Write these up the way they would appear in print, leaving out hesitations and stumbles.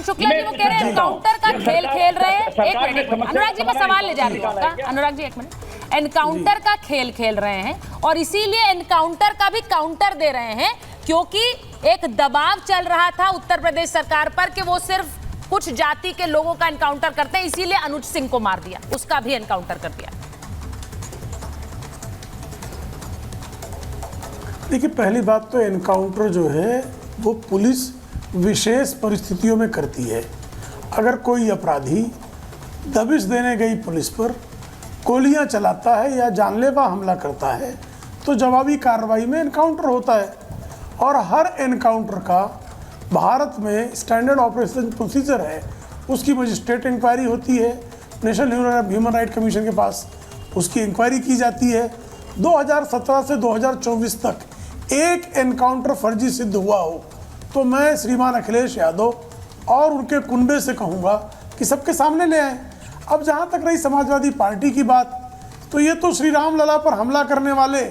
शुक्ला जी वो कह रहे हैं एनकाउंटर का खेल खेल रहे हैं। एक मिनट अनुराग जी, मैं सवाल ले जा रही हूँ आपका। अनुराग जी एक मिनट, एनकाउंटर का खेल खेल रहे हैं और इसीलिए एनकाउंटर का भी काउंटर दे रहे हैं, क्योंकि एक दबाव चल रहा था उत्तर प्रदेश सरकार पर कि वो सिर्फ कुछ जाति के लोगों का एनकाउंटर करते हैं, इसीलिए अनुज सिंह को मार दिया, उसका भी एनकाउंटर कर दिया। देखिए, पहली बात तो एनकाउंटर जो है वो पुलिस विशेष परिस्थितियों में करती है। अगर कोई अपराधी दबिश देने गई पुलिस पर गोलियां चलाता है या जानलेवा हमला करता है तो जवाबी कार्रवाई में एनकाउंटर होता है। और हर एनकाउंटर का भारत में स्टैंडर्ड ऑपरेशन प्रोसीजर है, उसकी मजिस्ट्रेट इंक्वायरी होती है, नेशनल ह्यूमन राइट कमीशन के पास उसकी इंक्वायरी की जाती है। 2017 से 2024 तक एक एनकाउंटर फर्जी सिद्ध हुआ हो तो मैं श्रीमान अखिलेश यादव और उनके कुनबे से कहूँगा कि सबके सामने ले आएँ। अब जहाँ तक रही समाजवादी पार्टी की बात, तो ये तो श्री राम लला पर हमला करने वाले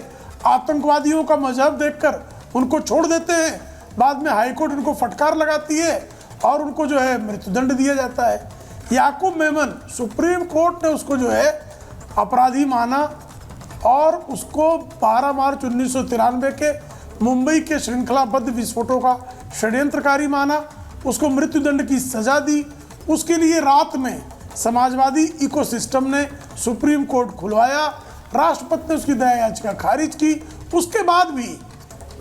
आतंकवादियों का मजहब देखकर उनको छोड़ देते हैं, बाद में हाईकोर्ट उनको फटकार लगाती है और उनको जो है मृत्युदंड दिया जाता है। याकूब मेमन, सुप्रीम कोर्ट ने उसको जो है अपराधी माना और उसको 12 मार्च 1993 के मुंबई के श्रृंखलाबद्ध विस्फोटों का षड्यंत्रकारी माना, उसको मृत्युदंड की सजा दी। उसके लिए रात में समाजवादी इकोसिस्टम ने सुप्रीम कोर्ट खुलवाया, राष्ट्रपति ने उसकी दया याचिका खारिज की। उसके बाद भी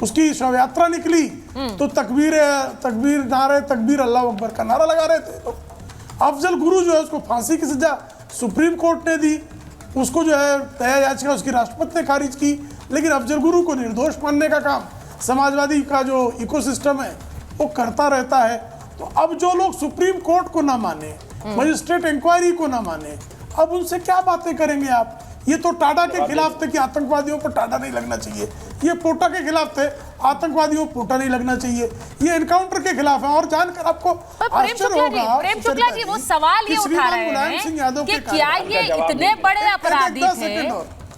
उसकी शव यात्रा निकली तो तकबीर नारे तकबीर अल्लाह अकबर का नारा लगा रहे थे। तो अफजल गुरु जो है उसको फांसी की सजा सुप्रीम कोर्ट ने दी, उसको जो है दया याचिका उसकी राष्ट्रपति ने खारिज की। लेकिन अफजल गुरु को निर्दोष मानने का काम समाजवादी का जो इकोसिस्टम है वो करता रहता है। तो अब जो लोग सुप्रीम कोर्ट को ना माने, मजिस्ट्रेट इंक्वायरी को ना माने, अब उनसे क्या बातें करेंगे आप? ये तो टाटा के खिलाफ थे कि आतंकवादियों पर टाटा नहीं लगना चाहिए, ये पोटा के खिलाफ थे आतंकवादियों पर पोटा नहीं लगना चाहिए, ये एनकाउंटर के खिलाफ है। और जानकर आपको आश्चर्य होगा, प्रेम शुक्ला जी वो सवाल ये उठा रहे हैं कि क्या ये इतने बड़े अपराधी थे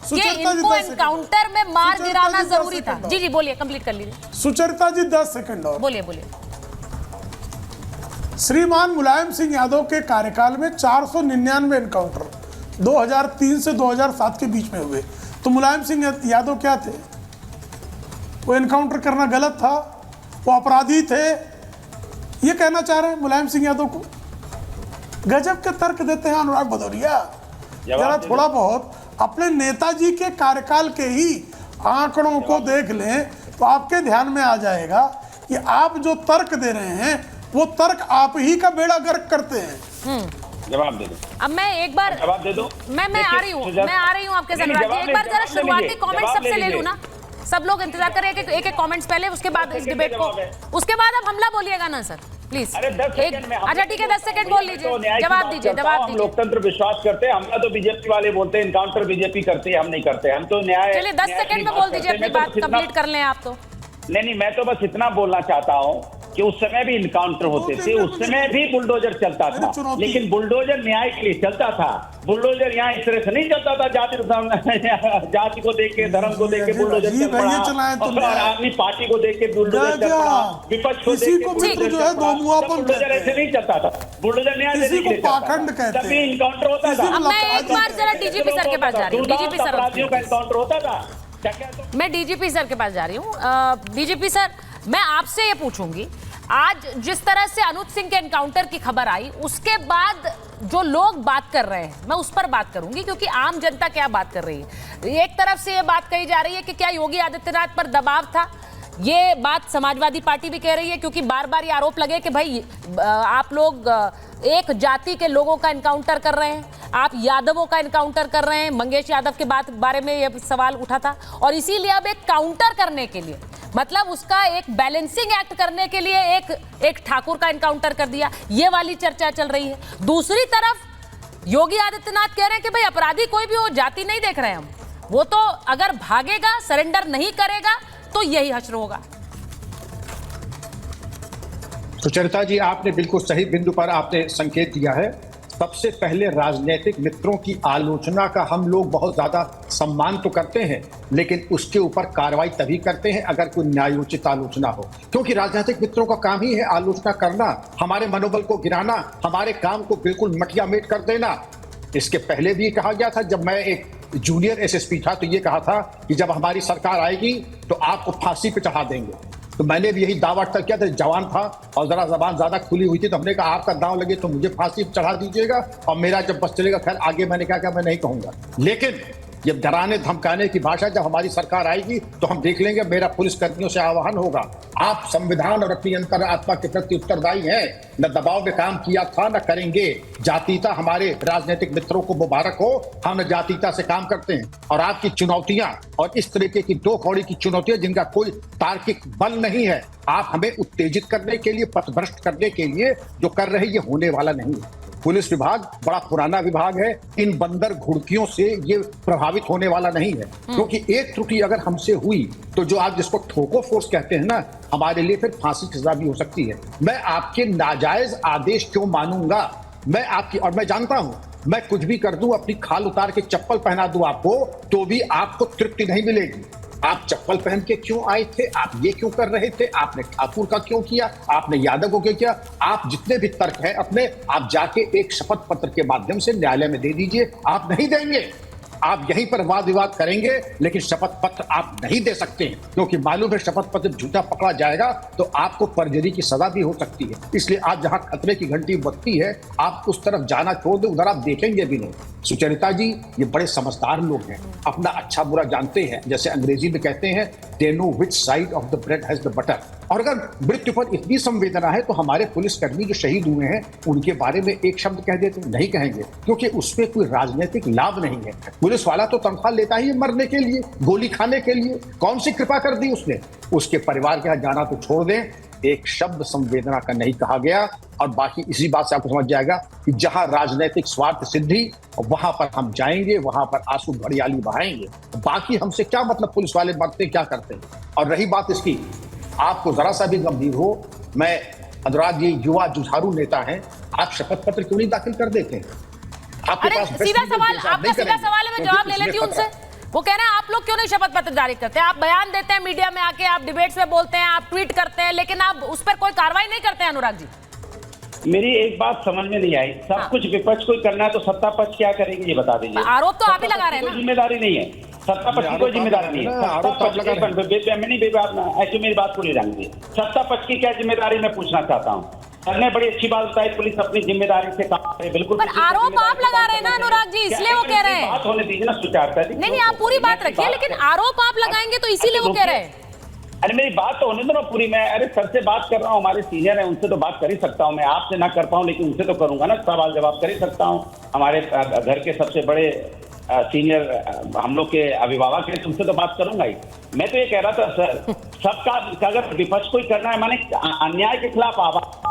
कि इनको एनकाउंटर में मार गिराना जरूरी था? जी जी बोलिए, कंप्लीट कर लीजिए। सुचरिता जी 10 सेकंड और बोलिए बोलिए। श्रीमान मुलायम सिंह यादव के कार्यकाल में 499 एनकाउंटर 2003 से 2007 के बीच में हुए। तो मुलायम सिंह यादव क्या थे? वो एनकाउंटर करना गलत था, वो अपराधी थे, ये कहना चाह रहे हैं मुलायम सिंह यादव को? गजब के तर्क देते हैं अनुराग भदौरिया। जरा थोड़ा बहुत अपने नेताजी के कार्यकाल के ही आंकड़ों को देख लें तो आपके ध्यान में आ जाएगा कि आप जो तर्क दे रहे हैं वो तर्क आप ही का बेड़ा गर्क करते हैं। जवाब दे दो। अब मैं एक बार जवाब दे दो। मैं आ रही हूँ आपके साथ। एक बार जरा शुरुआती कमेंट सबसे ले लूं ना, सब लोग इंतजार कर रहे हैं कि एक कमेंट्स पहले, उसके बाद इस डिबेट को, उसके बाद आप हमला बोलिएगा ना सर प्लीज। अच्छा ठीक है, 10 सेकंड बोल लीजिए, जवाब दीजिए। हम लोकतंत्र विश्वास करते हैं, हमला तो बीजेपी वाले बोलते हैं, एनकाउंटर बीजेपी करती है, हम नहीं करते। हम तो न्याय। चलिए 10 सेकंड में बोल दीजिए, अपनी बात कंप्लीट कर लें आप तो। नहीं, मैं तो बस इतना बोलना चाहता हूँ कि उस समय भी इनकाउंटर होते थे, उस समय भी बुलडोजर चलता था, लेकिन बुलडोजर न्याय के लिए चलता था। बुलडोजर यहाँ इस तरह से नहीं चलता था, जाति को देख के, धर्म को देख के बुलडोजर चल पड़ा, और आदमी पार्टी को देख के बुलडोजर चल पड़ा, विपक्ष को देख के बुलडोजर ऐसे नहीं चलता था। बुलडोजर न्याय देने के लिए तभी इनकाउंटर होता था। मैं एक बार जरा डीजीपी सर के पास जा रही हूँ। डीजीपी सर, अपराधियों का इनकाउंटर होता था। मैं डीजीपी सर के पास जा रही हूँ। डीजीपी सर, मैं आपसे ये पूछूंगी, आज जिस तरह से अनुज सिंह के एनकाउंटर की खबर आई, उसके बाद जो लोग बात कर रहे हैं, मैं उस पर बात करूंगी, क्योंकि आम जनता क्या बात कर रही है। एक तरफ से ये बात कही जा रही है कि क्या योगी आदित्यनाथ पर दबाव था, ये बात समाजवादी पार्टी भी कह रही है, क्योंकि बार बार ये आरोप लगे कि भाई आप लोग एक जाति के लोगों का एनकाउंटर कर रहे हैं, आप यादवों का एनकाउंटर कर रहे हैं। मंगेश यादव के बारे में ये सवाल उठा था, और इसीलिए अब एक काउंटर करने के लिए, मतलब उसका एक बैलेंसिंग एक्ट करने के लिए एक ठाकुर का एनकाउंटर कर दिया, ये वाली चर्चा चल रही है। दूसरी तरफ योगी आदित्यनाथ कह रहे हैं कि भाई अपराधी कोई भी हो, जाति नहीं देख रहे हैं हम, वो तो अगर भागेगा, सरेंडर नहीं करेगा तो यही हश्र होगा। सुचरिता जी, आपने बिल्कुल सही बिंदु पर आपने संकेत दिया है। सबसे पहले राजनीतिक मित्रों की आलोचना का हम लोग बहुत ज्यादा सम्मान तो करते हैं, लेकिन उसके ऊपर कार्रवाई तभी करते हैं अगर कोई न्यायोचित आलोचना हो, क्योंकि राजनीतिक मित्रों का काम ही है आलोचना करना, हमारे मनोबल को गिराना, हमारे काम को बिल्कुल मटिया मेट कर देना। इसके पहले भी कहा गया था, जब मैं एक जूनियर एसएसपी था तो ये कहा था कि जब हमारी सरकार आएगी तो आपको फांसी पे चढ़ा देंगे। तो मैंने भी यही दावा तक किया था, जवान था और जरा जबान ज्यादा खुली हुई थी, तो हमने कहा आपका दांव लगे तो मुझे फांसी पे चढ़ा दीजिएगा और मेरा जब बस चलेगा। खैर आगे मैंने कहा मैं नहीं कहूंगा, लेकिन ये डराने धमकाने की भाषा जब हमारी सरकार आएगी तो हम देख लेंगे। मेरा पुलिस कर्मियों से आह्वान होगा, आप संविधान और अपनी अंतरात्मा के प्रति उत्तरदायी हैं। न दबाव में काम किया था न करेंगे। जातीयता हमारे राजनीतिक मित्रों को मुबारक हो, हम न जातीयता से काम करते हैं। और आपकी चुनौतियां और इस तरीके की दो कौड़ी की चुनौतियां जिनका कोई तार्किक बल नहीं है, आप हमें उत्तेजित करने के लिए, पथभ्रष्ट करने के लिए जो कर रहे ये होने वाला नहीं है। पुलिस विभाग बड़ा पुराना विभाग है, इन बंदर घुड़कियों से ये प्रभावित होने वाला नहीं है, क्योंकि एक त्रुटि अगर हमसे हुई तो जो आप जिसको ठोको फोर्स कहते हैं ना, हमारे लिए फिर फांसी की सजा भी हो सकती है। मैं आपके नाजायज आदेश क्यों मानूंगा? मैं आपकी, और मैं जानता हूं मैं कुछ भी कर दूं, अपनी खाल उतार के चप्पल पहना दूं आपको, तो भी आपको तृप्ति नहीं मिलेगी। आप चप्पल पहन के क्यों आए थे? आप ये क्यों कर रहे थे? आपने ठाकुर का क्यों किया? आपने यादव को क्यों किया? आप जितने भी तर्क हैं अपने, आप जाके एक शपथ पत्र के माध्यम से न्यायालय में दे दीजिए। आप नहीं देंगे, आप यहीं पर वाद विवाद करेंगे, लेकिन शपथ पत्र आप नहीं दे सकते हैं, क्योंकि मालूम है शपथ पत्र झूठा पकड़ा जाएगा तो आपको परजरी की सजा भी हो सकती है। इसलिए आज जहां खतरे की घंटी बजती है, आप उस तरफ जाना छोड़ दें, उधर आप देखेंगे भी नहीं। सुचरिता जी ये बड़े समझदार लोग हैं, अपना अच्छा बुरा जानते हैं। जैसे अंग्रेजी में कहते हैं, they know which side of the bread has the butter. और अगर मृत्यु पर इतनी संवेदना है तो हमारे पुलिसकर्मी जो शहीद हुए हैं उनके बारे में एक शब्द कह देते, नहीं कहेंगे, क्योंकि उसमें कोई राजनीतिक लाभ नहीं है। पुलिस वाला तो तनख्वाह लेता ही है मरने के लिए, गोली खाने के लिए। कौन सी कृपा कर दी उसने? उसके परिवार के यहाँ जाना तो छोड़ दें, एक शब्द संवेदना का नहीं कहा गया। और बाकी इसी बात से आपको समझ जाएगा कि जहां राजनीतिक स्वार्थ सिद्धि, वहां पर हम जाएंगे, वहां पर आंसू घड़ियाली बहाएंगे। बाकी हमसे क्या मतलब, पुलिस वाले मरते क्या करते हैं। और रही बात इसकी, आपको जरा सा भी गंभीर हो, मैं अनुराग जी युवा जुझारू नेता हैं, आप शपथ पत्र क्यों नहीं दाखिल कर देते हैं? आपके अरे पास सीधा सवाल, आपका सीधा सवाल है, मैं जवाब ले लेती हूं उनसे। वो कह रहे हैं आप लोग क्यों नहीं शपथ पत्र जारी करते? आप बयान देते हैं मीडिया में आके, आप डिबेट्स में बोलते हैं, आप ट्वीट करते हैं, लेकिन आप उस पर कोई कार्रवाई नहीं करते हैं। अनुराग जी मेरी एक बात समझ में नहीं आई, सब कुछ विपक्ष को करना है तो सत्ता पक्ष क्या करेगी ये बता दीजिए। आरोप तो आप ही लगा रहे हैं ना। जिम्मेदारी नहीं है, सत्ता पक्ष की कोई जिम्मेदारी नहीं है। ऐसे मेरी बात पूरी जानिए, सत्ता पक्ष की क्या जिम्मेदारी मैं पूछना चाहता हूँ। हमने बड़ी अच्छी बात बताई, पुलिस अपनी जिम्मेदारी से काम करे, बिल्कुल। पर आरोप आप लगा रहे हैं ना अनुराग जी, इसलिए वो कह रहे हैं। बात होने दीजिए ना सुचारू। नहीं, आप पूरी बात रखिए, लेकिन आरोप आप लगाएंगे तो इसीलिए वो कह रहे हैं। अरे मेरी बात तो होने दो ना पूरी। मैं अरे सर से बात कर रहा हूँ, हमारे सीनियर है, उनसे तो बात कर ही सकता हूँ। मैं आपसे ना कर पाऊँ लेकिन उनसे तो करूंगा ना, सवाल जवाब कर ही सकता हूँ। हमारे घर के सबसे बड़े सीनियर हम लोग के अभिभावक हैं, तुमसे तो बात करूंगा ही। मैं तो ये कह रहा था सर, सबका अगर विपक्ष को ही करना है, माने अन्याय के खिलाफ आवाज,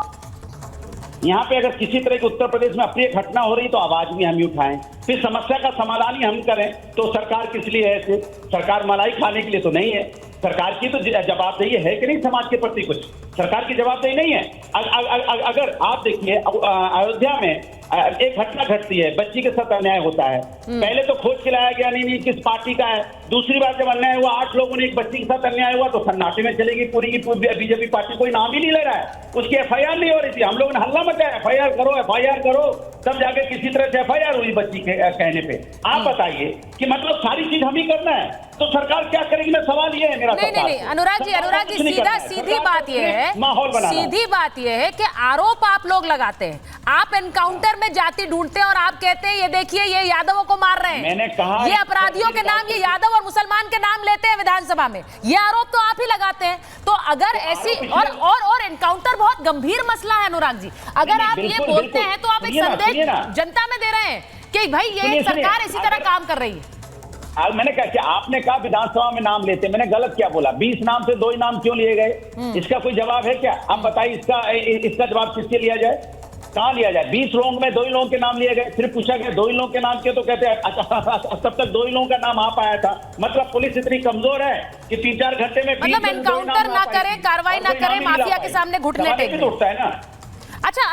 यहाँ पे अगर किसी तरह की उत्तर प्रदेश में अप्रिय घटना हो रही तो आवाज भी हम ही उठाएं, फिर समस्या का समाधान ही हम करें। तो सरकार किस लिए है? सिर्फ सरकार मलाई खाने के लिए तो नहीं है। सरकार की तो जवाबदेही है कि नहीं समाज के प्रति? कुछ सरकार की जवाबदेही नहीं है। अगर आप देखिए अयोध्या में एक घटना घटती है, बच्ची के साथ अन्याय होता है, पहले तो खोज के लाया गया नहीं किस पार्टी का है। दूसरी बार जब अन्याय हुआ, 8 लोगों ने एक बच्ची के साथ अन्याय हुआ, तो सन्नाटे में चलेगी पूरी की पूरी बीजेपी पार्टी, कोई नाम ही नहीं ले रहा है, उसकी एफआईआर नहीं हो रही थी। हम लोगों ने हल्ला मचाया, एफआईआर करो एफआईआर करो, तब जाके किसी तरह से एफआईआर हुई बच्ची के कहने पे। आप बताइए कि मतलब सारी चीज हम ही करना है तो सरकार क्या करेगी? मैं सवाल ये है मेरा। नहीं, अनुराग जी सीधी बात ये है, सीधी बात ये है कि आरोप आप लोग लगाते हैं, आप एनकाउंटर में जाति ढूंढते हैं और आप कहते हैं ये देखिए ये यादवों को मार रहे हैं। मैंने कहा ये अपराधियों के नाम, ये यादव और मुसलमान के नाम लेते हैं विधानसभा में, ये आरोप तो आप ही लगाते हैं। तो अगर ऐसी और एनकाउंटर बहुत गंभीर मसला है अनुराग जी, अगर आप ये बोलते हैं तो आप एक संदेश जनता में दे रहे हैं कि भाई ये सरकार इसी तरह काम कर रही है। मैंने कहा कि आपने कहा विधानसभा में नाम लेते, मैंने गलत क्या बोला? 20 नाम से 2 ही नाम क्यों लिए गए? इसका कोई जवाब है क्या? आप बताइए, इसका जवाब किससे लिया जाए? कहां लिया जाए? 20 लोगों में 2 ही लोगों के नाम लिए गए, सिर्फ पूछा गया 2 ही लोगों के नाम क्यों, तो कहते हैं तब तक 2 ही लोगों का नाम आ पाया था। मतलब पुलिस इतनी कमजोर है कि 3-4 घंटे में मतलब एनकाउंटर ना करे, कार्रवाई ना करे, माफिया के सामने घुटने टेक उठता है ना। अच्छा